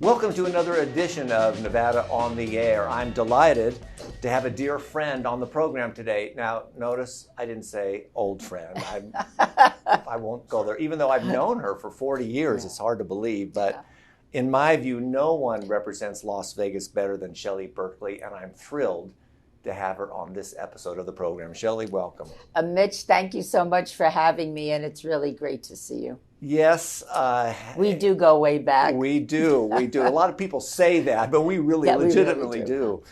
Welcome to another edition of Nevada on the Air. I'm delighted to have a dear friend on the program today. Now, notice I didn't say old friend. I won't go there. Even though I've known her for 40 years, it's hard to believe. But in my view, no one represents Las Vegas better than Shelley Berkley, and I'm thrilled to have her on this episode of the program. Shelley, welcome. Mitch, thank you so much for having me, and it's really great to see you. Yes. We do go way back. We do. A lot of people say that, but we really legitimately do.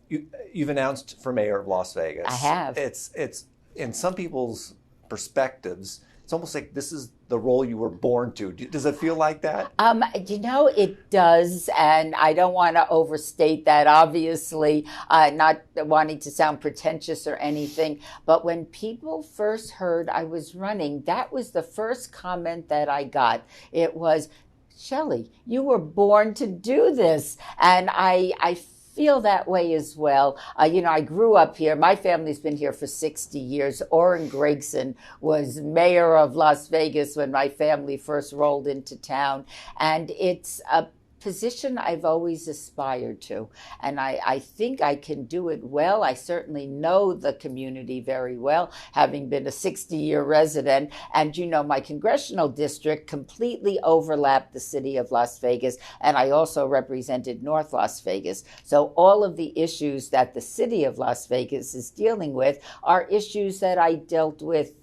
You've announced for mayor of Las Vegas. I have. It's in some people's perspectives, it's almost like this is the role you were born to. Does it feel like that? It does, and I don't want to overstate that, obviously, not wanting to sound pretentious or anything, but when people first heard I was running, that was the first comment that I got. It was, Shelley, you were born to do this, and I feel that way as well. I grew up here. My family's been here for 60 years. Orrin Gregson was mayor of Las Vegas when my family first rolled into town. And it's a position I've always aspired to. And I think I can do it well. I certainly know the community very well, having been a 60-year resident. And, my congressional district completely overlapped the city of Las Vegas. And I also represented North Las Vegas. So all of the issues that the city of Las Vegas is dealing with are issues that I dealt with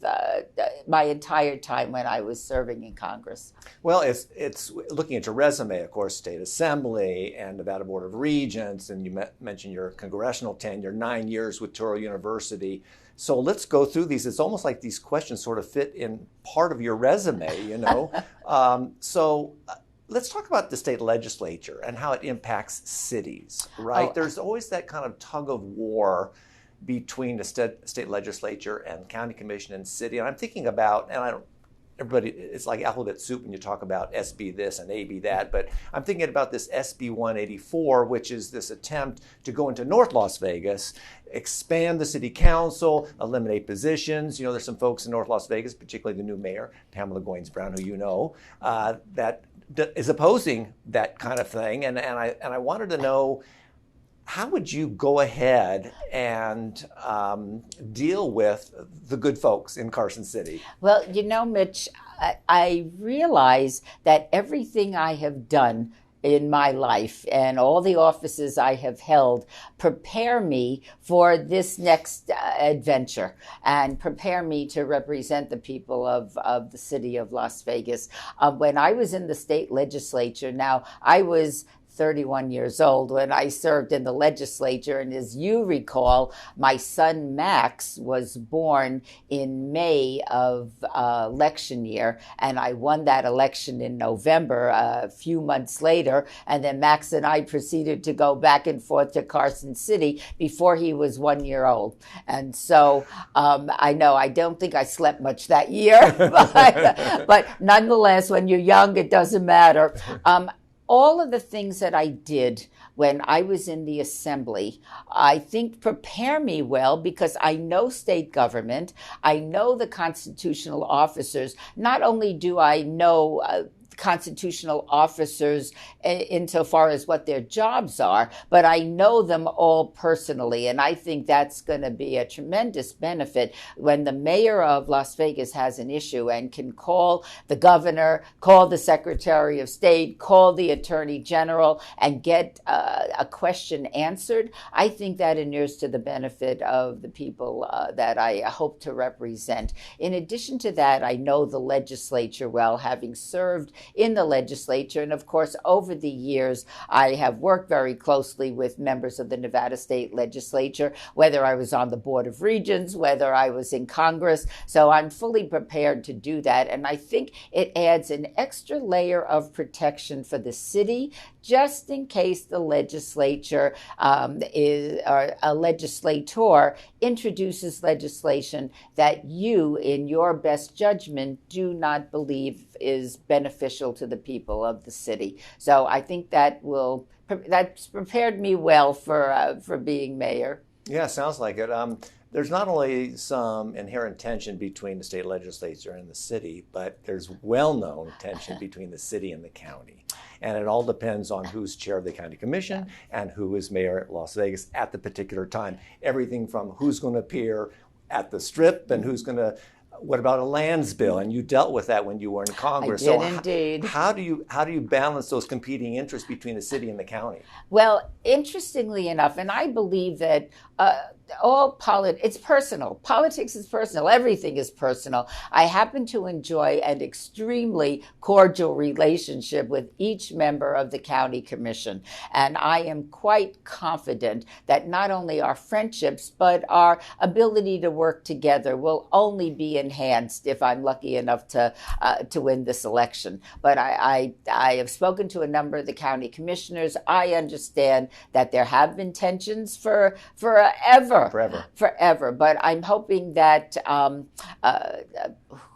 my entire time when I was serving in Congress. Well, it's looking at your resume, of course, State Assembly and Nevada Board of Regents, and you mentioned your congressional tenure, 9 years with Touro University. So let's go through these. It's almost like these questions sort of fit in part of your resume, So let's talk about the state legislature and how it impacts cities, right? There's always that kind of tug of war between the state legislature and county commission and city. And I'm thinking about, everybody, it's like alphabet soup when you talk about SB this and AB that, but I'm thinking about this SB 184, which is this attempt to go into North Las Vegas, expand the city council, eliminate positions. There's some folks in North Las Vegas, particularly the new mayor, Pamela Goins-Brown, who that is opposing that kind of thing. And I wanted to know, how would you go ahead and deal with the good folks in Carson City? Well, Mitch, I realize that everything I have done in my life and all the offices I have held prepare me for this next adventure and prepare me to represent the people of the city of Las Vegas. When I was in the state legislature, now I was 31 years old when I served in the legislature. And as you recall, my son Max was born in May of election year. And I won that election in November, a few months later. And then Max and I proceeded to go back and forth to Carson City before he was 1 year old. And so I don't think I slept much that year. but nonetheless, when you're young, it doesn't matter. All of the things that I did when I was in the assembly, I think prepare me well because I know state government. I know the constitutional officers. Not only do I know constitutional officers insofar as what their jobs are, but I know them all personally. And I think that's going to be a tremendous benefit when the mayor of Las Vegas has an issue and can call the governor, call the secretary of state, call the attorney general and get a question answered. I think that inures to the benefit of the people that I hope to represent. In addition to that, I know the legislature well, having served in the legislature. And of course, over the years, I have worked very closely with members of the Nevada State Legislature, whether I was on the Board of Regents, whether I was in Congress. So I'm fully prepared to do that. And I think it adds an extra layer of protection for the city, just in case the legislature or a legislator introduces legislation that you, in your best judgment, do not believe is beneficial to the people of the city. So I think that's prepared me well for being mayor. Yeah, sounds like it. There's not only some inherent tension between the state legislature and the city, but there's well-known tension between the city and the county. And it all depends on who's chair of the county commission and who is mayor at Las Vegas at the particular time. Everything from who's going to appear at the Strip and who's going to, what about a lands bill? And you dealt with that when you were in Congress. I did indeed. How do you balance those competing interests between the city and the county? Well, interestingly enough, and I believe that it's personal. Politics is personal. Everything is personal. I happen to enjoy an extremely cordial relationship with each member of the county commission. And I am quite confident that not only our friendships, but our ability to work together will only be enhanced if I'm lucky enough to win this election. But I have spoken to a number of the county commissioners. I understand that there have been tensions forever. But I'm hoping that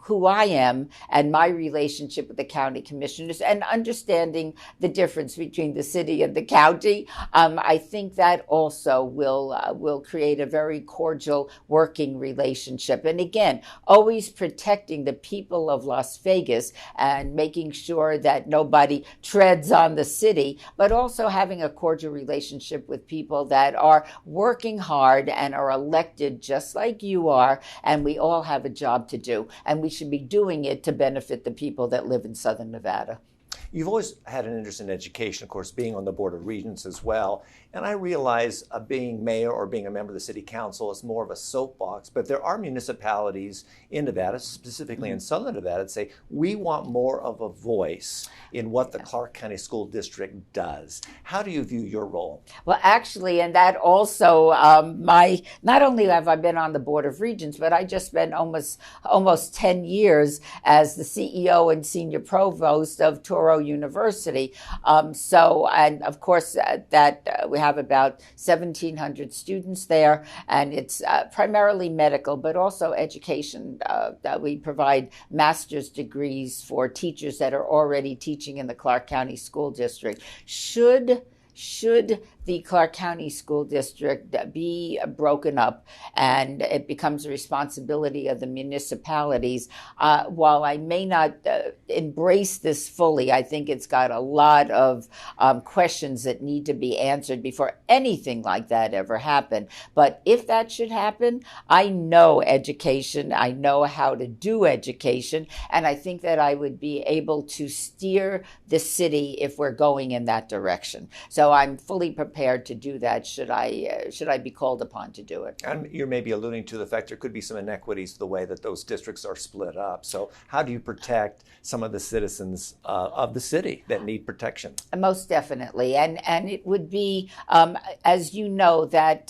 who I am and my relationship with the county commissioners and understanding the difference between the city and the county, I think that also will create a very cordial working relationship. And again, always protecting the people of Las Vegas and making sure that nobody treads on the city, but also having a cordial relationship with people that are working hard and are elected just like you are, and we all have a job to do, and we should be doing it to benefit the people that live in Southern Nevada. You've always had an interest in education, of course, being on the Board of Regents as well. And I realize being mayor or being a member of the city council is more of a soapbox, but there are municipalities in Nevada, specifically in Southern Nevada, that say, we want more of a voice in what the Clark County School District does. How do you view your role? Well, actually, and that also, not only have I been on the Board of Regents, but I just spent almost 10 years as the CEO and senior provost of Touro University. And of course, we have about 1,700 students there, and it's primarily medical, but also education. That we provide master's degrees for teachers that are already teaching in the Clark County School District. Should the Clark County School District be broken up and it becomes a responsibility of the municipalities, while I may not embrace this fully, I think it's got a lot of questions that need to be answered before anything like that ever happened. But if that should happen, I know education, I know how to do education, and I think that I would be able to steer the city if we're going in that direction. So I'm fully prepared to do that should I be called upon to do it. And you're maybe alluding to the fact there could be some inequities the way that those districts are split up. So how do you protect some of the citizens of the city that need protection? Most definitely. And it would be, as you know, that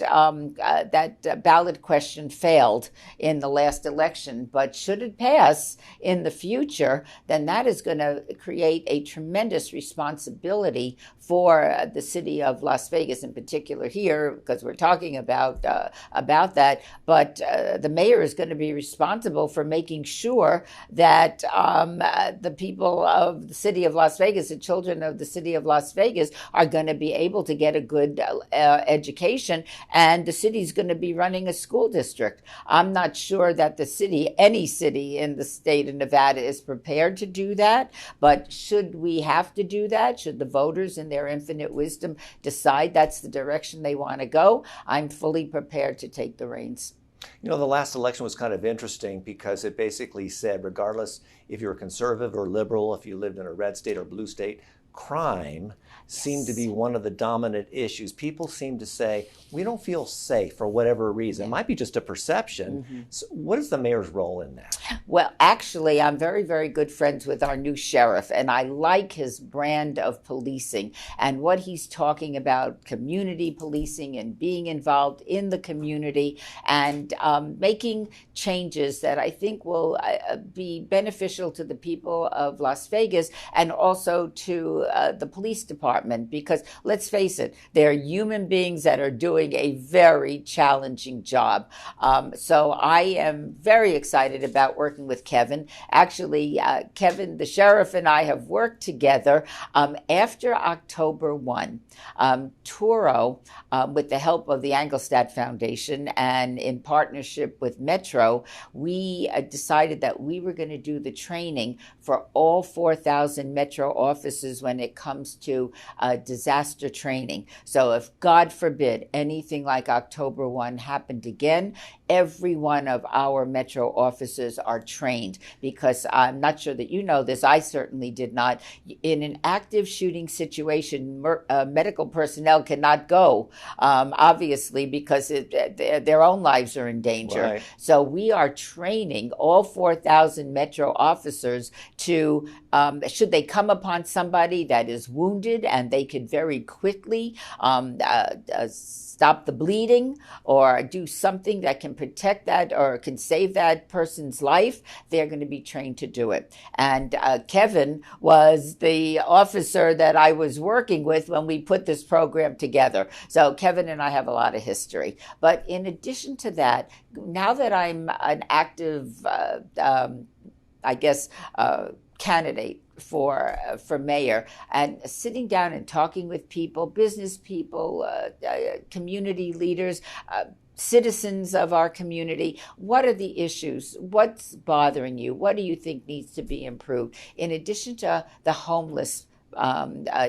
ballot question failed in the last election. But should it pass in the future, then that is going to create a tremendous responsibility for the city of Las Vegas in particular here, because we're talking about that. But the mayor is going to be responsible for making sure that the people of the city of Las Vegas, the children of the city of Las Vegas, are going to be able to get a good education, and the city is going to be running a school district. I'm not sure that any city in the state of Nevada is prepared to do that, but should we have to do that, should the voters in their infinite wisdom decide that's the direction they want to go, I'm fully prepared to take the reins. You know, the last election was kind of interesting because it basically said, regardless if you're a conservative or liberal, if you lived in a red state or blue state, crime seemed to be one of the dominant issues. People seem to say, we don't feel safe for whatever reason. It might be just a perception. Mm-hmm. So what is the mayor's role in that? Well, actually, I'm very, very good friends with our new sheriff, and I like his brand of policing and what he's talking about, community policing and being involved in the community and making changes that I think will be beneficial to the people of Las Vegas and also to the police department, because let's face it, they're human beings that are doing a very challenging job. So I am very excited about working with Kevin. Actually, Kevin, the sheriff, and I have worked together after October 1. Touro, with the help of the Angelstad Foundation and in partnership with Metro, we decided that we were going to do the training for all 4,000 Metro officers when when it comes to disaster training. So if, God forbid, anything like October 1 happened again, every one of our Metro officers are trained, because I'm not sure that you know this, I certainly did not. In an active shooting situation, medical personnel cannot go, obviously, because their own lives are in danger. Right. So we are training all 4,000 Metro officers to, should they come upon somebody that is wounded and they could very quickly stop the bleeding or do something that can protect that or can save that person's life, they're going to be trained to do it. And Kevin was the officer that I was working with when we put this program together. So Kevin and I have a lot of history. But in addition to that, now that I'm an active, candidate for mayor, and sitting down and talking with people, business people, community leaders, citizens of our community, what are the issues? What's bothering you? What do you think needs to be improved? In addition to the homeless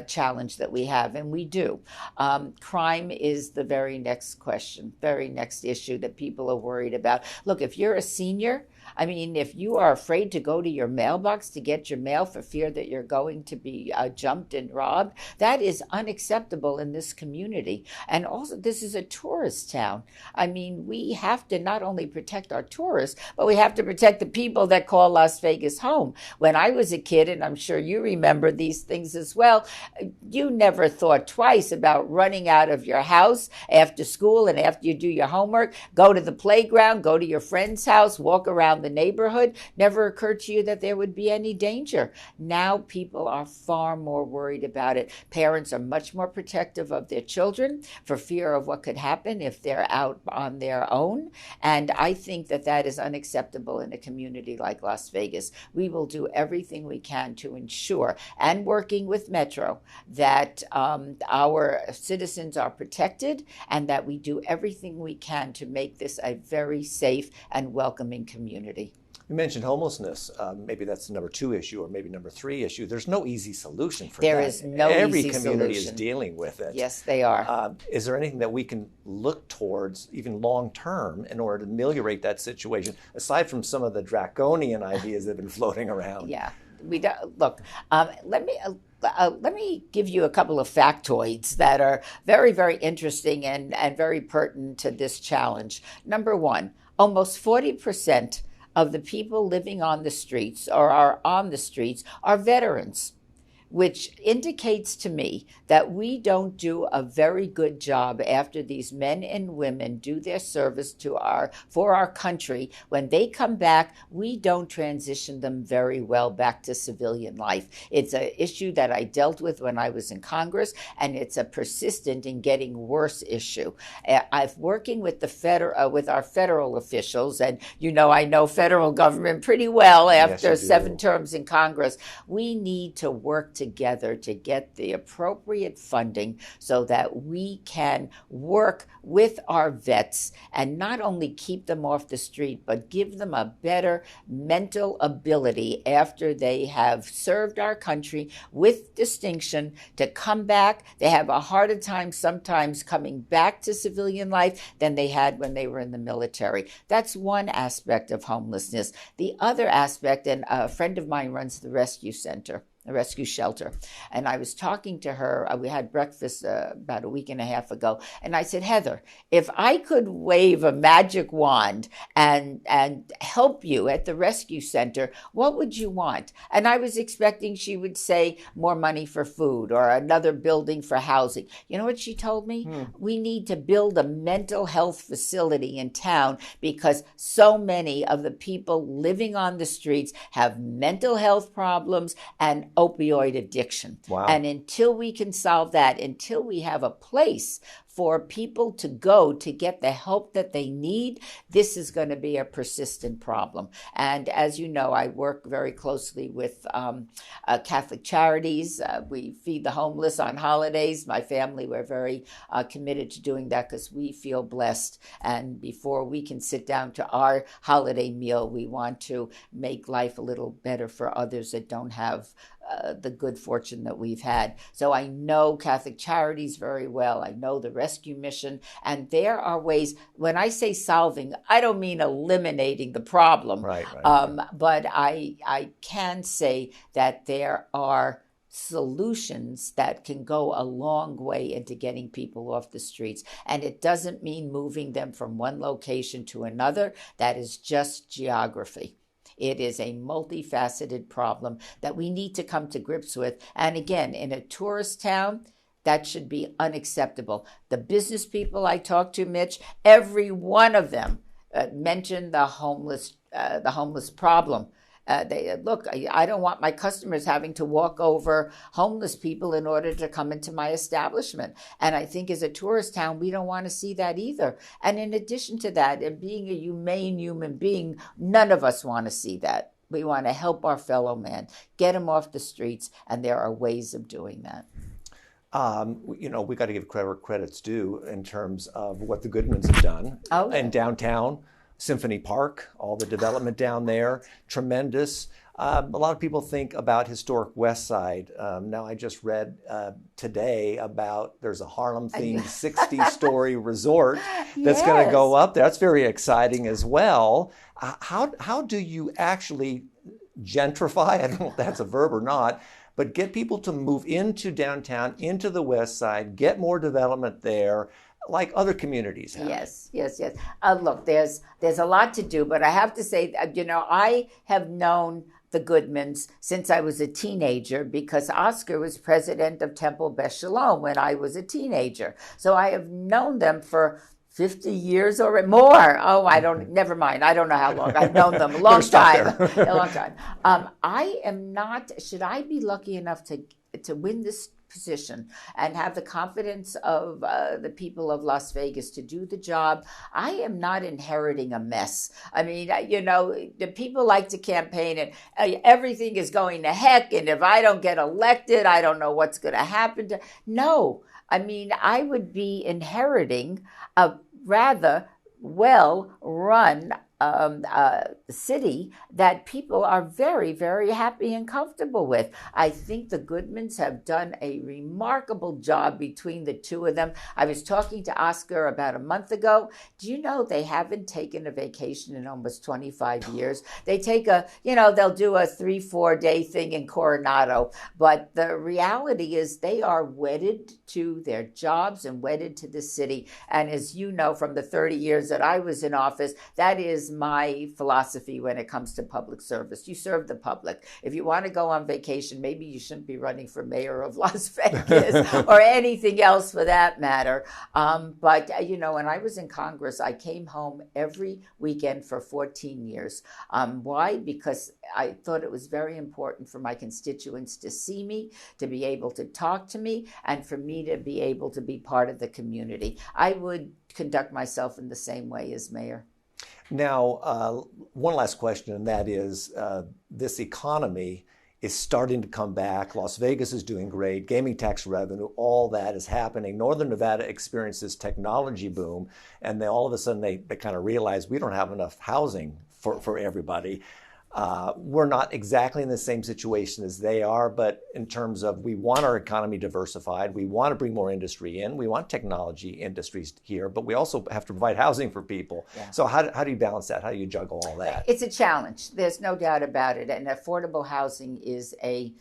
challenge that we have, and we do. Crime is the very next question, very next issue that people are worried about. Look, if you're a senior, I mean, if you are afraid to go to your mailbox to get your mail for fear that you're going to be jumped and robbed, that is unacceptable in this community. And also, this is a tourist town. I mean, we have to not only protect our tourists, but we have to protect the people that call Las Vegas home. When I was a kid, and I'm sure you remember these things as well, you never thought twice about running out of your house after school and after you do your homework, go to the playground, go to your friend's house, walk around the neighborhood. Never occurred to you that there would be any danger. Now people are far more worried about it. Parents are much more protective of their children for fear of what could happen if they're out on their own. And I think that that is unacceptable in a community like Las Vegas. We will do everything we can to ensure, and working with Metro, that our citizens are protected and that we do everything we can to make this a very safe and welcoming community. You mentioned homelessness. Maybe that's the number 2 issue, or maybe number 3 issue. There's no easy solution for that. There is no Every easy community solution. is dealing with it. Yes, they are. Is there anything that we can look towards, even long term, in order to ameliorate that situation, aside from some of the draconian ideas that have been floating around? Yeah, we don't. Look, let me give you a couple of factoids that are very, very interesting and very pertinent to this challenge. Number one, almost 40% of the people living on the streets or are on the streets are veterans, which indicates to me that we don't do a very good job after these men and women do their service for our country. When they come back, we don't transition them very well back to civilian life. It's an issue that I dealt with when I was in Congress, and it's a persistent and getting worse issue. I've working with with our federal officials, and I know federal government pretty well after 7 terms in Congress. We need to work together to get the appropriate funding so that we can work with our vets and not only keep them off the street, but give them a better mental ability after they have served our country with distinction to come back. They have a harder time sometimes coming back to civilian life than they had when they were in the military. That's one aspect of homelessness. The other aspect, and a friend of mine runs the rescue center, a rescue shelter. And I was talking to her, we had breakfast about a week and a half ago, and I said, Heather, if I could wave a magic wand and help you at the rescue center, what would you want? And I was expecting she would say more money for food or another building for housing. You know what she told me? We need to build a mental health facility in town because so many of the people living on the streets have mental health problems and opioid addiction. Wow. And until we can solve that, until we have a place for people to go to get the help that they need, this is going to be a persistent problem. And as you know, I work very closely with Catholic Charities. We feed the homeless on holidays. My family, we're very committed to doing that because we feel blessed. And before we can sit down to our holiday meal, we want to make life a little better for others that don't have the good fortune that we've had. So I know Catholic Charities very well. I know the Rescue Mission. And there are ways, when I say solving, I don't mean eliminating the problem. Right. But I can say that there are solutions that can go a long way into getting people off the streets. And it doesn't mean moving them from one location to another. That is just geography. It is a multifaceted problem that we need to come to grips with. And again, in a tourist town, that should be unacceptable. The business people I talked to, Mitch, every one of them mentioned the homeless problem. Look, I don't want my customers having to walk over homeless people in order to come into my establishment. And I think as a tourist town, we don't want to see that either. And in addition to that, and being a humane human being, none of us want to see that. We want to help our fellow man, get them off the streets, and there are ways of doing that. We got to give credit where credit's due in terms of what the Goodmans have done in downtown. Symphony Park, all the development down there, tremendous. A lot of people think about historic West Side. Now I just read today about there's a Harlem-themed 60-story resort that's going to go up there. That's very exciting as well. How do you actually gentrify? I don't know if that's a verb or not, but get people to move into downtown, into the West Side, get more development there, like other communities have. Yes. Look, there's a lot to do, but I have to say, I have known the Goodmans since I was a teenager because Oscar was president of Temple Beth Shalom when I was a teenager. So I have known them for 50 years or more. Never mind. I don't know how long. I've known them a long time. A long time. I am not, should I be lucky enough to win this position and have the confidence of the people of Las Vegas to do the job, I am not inheriting a mess. I mean, the people like to campaign and everything is going to heck, and if I don't get elected, I don't know what's going to happen. No, I mean, I would be inheriting a rather well-run city that people are very, very happy and comfortable with. I think the Goodmans have done a remarkable job between the two of them. I was talking to Oscar about a month ago. Do you know they haven't taken a vacation in almost 25 years? They take they'll do a 3-4 day thing in Coronado. But the reality is they are wedded to their jobs and wedded to the city. And as you know, from the 30 years that I was in office, that is my philosophy when it comes to public service. You serve the public. If you want to go on vacation, maybe you shouldn't be running for mayor of Las Vegas or anything else for that matter. But when I was in Congress, I came home every weekend for 14 years. Why? Because I thought it was very important for my constituents to see me, to be able to talk to me, and for me to be able to be part of the community. I would conduct myself in the same way as mayor. Now, one last question, and that is this economy is starting to come back. Las Vegas is doing great. Gaming tax revenue, all that is happening. Northern Nevada experiences technology boom, and then all of a sudden they kind of realize we don't have enough housing for everybody. We're not exactly in the same situation as they are, but in terms of we want our economy diversified, we want to bring more industry in, we want technology industries here, but we also have to provide housing for people. Yeah. So how do you balance that? How do you juggle all that? It's a challenge. There's no doubt about it. And affordable housing is a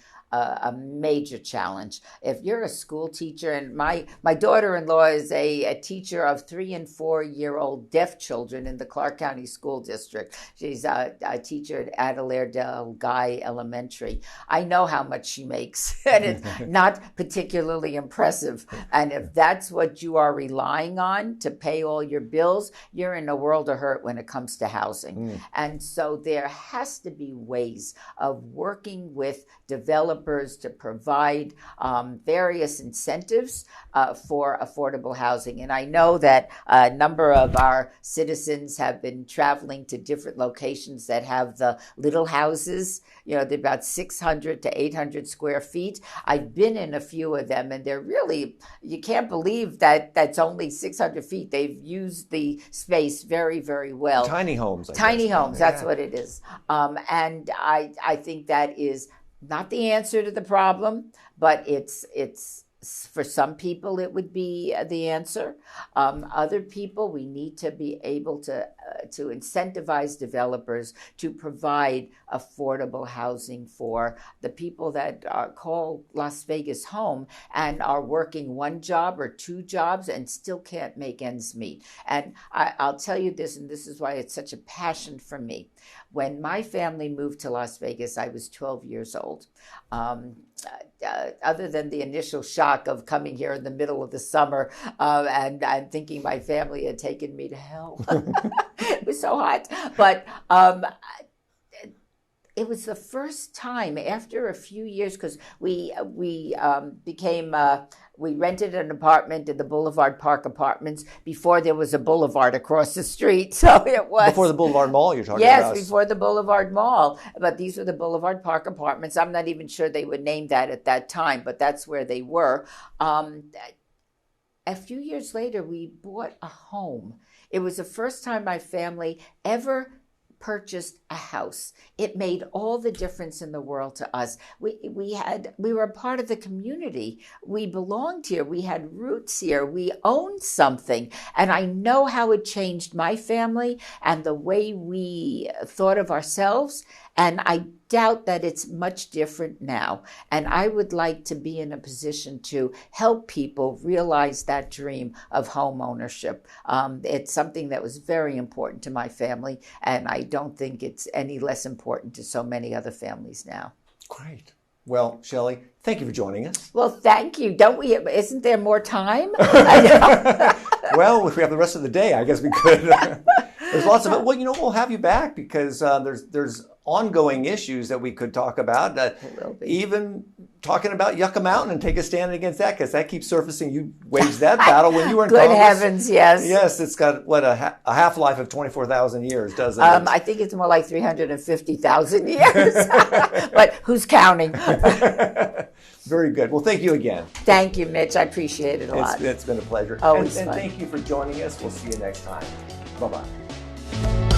major challenge. If you're a school teacher, and my daughter-in-law is a teacher of 3- and 4-year-old deaf children in the Clark County School District. She's a teacher at Adelaide Del Guy Elementary. I know how much she makes, and it's not particularly impressive. And if that's what you are relying on to pay all your bills, you're in a world of hurt when it comes to housing. And so there has to be ways of working with developers to provide various incentives for affordable housing. And I know that a number of our citizens have been traveling to different locations that have the little houses. They're about 600 to 800 square feet. I've been in a few of them, and they're really, you can't believe that that's only 600 feet. They've used the space very, very well. Tiny homes. Tiny homes, that's what it is. And I think that is not the answer to the problem, but it's for some people it would be the answer. Other people, we need to be able to incentivize developers to provide affordable housing for the people that call Las Vegas home and are working one job or two jobs and still can't make ends meet. And I'll tell you this, and this is why it's such a passion for me. When my family moved to Las Vegas, I was 12 years old. Other than the initial shock of coming here in the middle of the summer and thinking my family had taken me to hell. It was so hot. But it was the first time after a few years, because we rented an apartment in the Boulevard Park Apartments before there was a boulevard across the street. So it was before the Boulevard Mall you're talking yes, about. Yes, before the Boulevard Mall. But these were the Boulevard Park Apartments. I'm not even sure they were named that at that time, but that's where they were. A few years later, we bought a home. It was the first time my family ever purchased a house. It made all the difference in the world to us. We were a part of the community. We belonged here. We had roots here. We owned something. And I know how it changed my family and the way we thought of ourselves. And I doubt that it's much different now. And I would like to be in a position to help people realize that dream of home ownership. It's something that was very important to my family, and I don't think it's any less important to so many other families now. Great. Well, Shelley, thank you for joining us. Well, thank you. Isn't there more time? Well, if we have the rest of the day, I guess we could. There's lots of it. Well, we'll have you back because there's ongoing issues that we could talk about. Even talking about Yucca Mountain and take a stand against that, because that keeps surfacing. You waged that battle when you were in Good Congress. Heavens, yes. Yes, it's got, a half-life of 24,000 years, doesn't it? I think it's more like 350,000 years. But who's counting? Very good. Well, thank you again. Thank you, Mitch. I appreciate it a lot. It's been a pleasure. Always and fun. Thank you for joining us. We'll see you next time. Bye-bye.